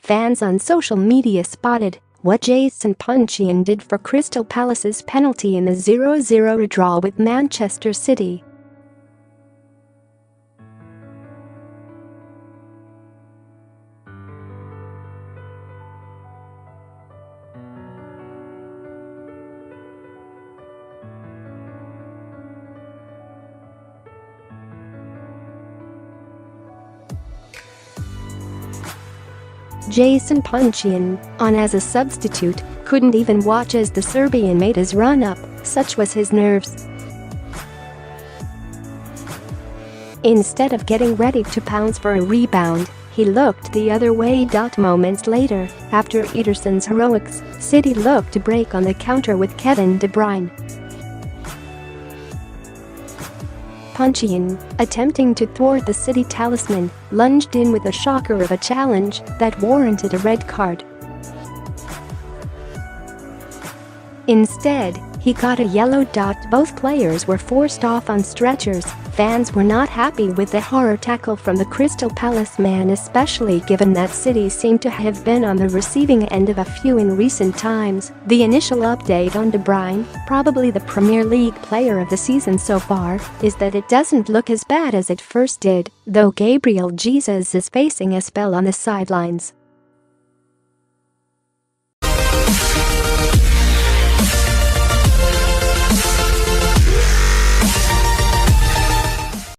fans on social media spotted what Jason Puncheon did for Crystal Palace's penalty in the 0-0 draw with Manchester City. Jason Puncheon, on as a substitute, couldn't even watch as the Serbian made his run-up, such was his nerves. Instead of getting ready to pounce for a rebound, he looked the other way. Moments later, after Ederson's heroics, City looked to break on the counter with Kevin De Bruyne. Puncheon, attempting to thwart the City talisman, lunged in with a shocker of a challenge that warranted a red card. Instead, he got a yellow. Both players were forced off on stretchers. Fans were not happy with the horror tackle from the Crystal Palace man, especially given that City seemed to have been on the receiving end of a few in recent times. The initial update on De Bruyne, probably the Premier League player of the season so far, is that it doesn't look as bad as it first did, though Gabriel Jesus is facing a spell on the sidelines.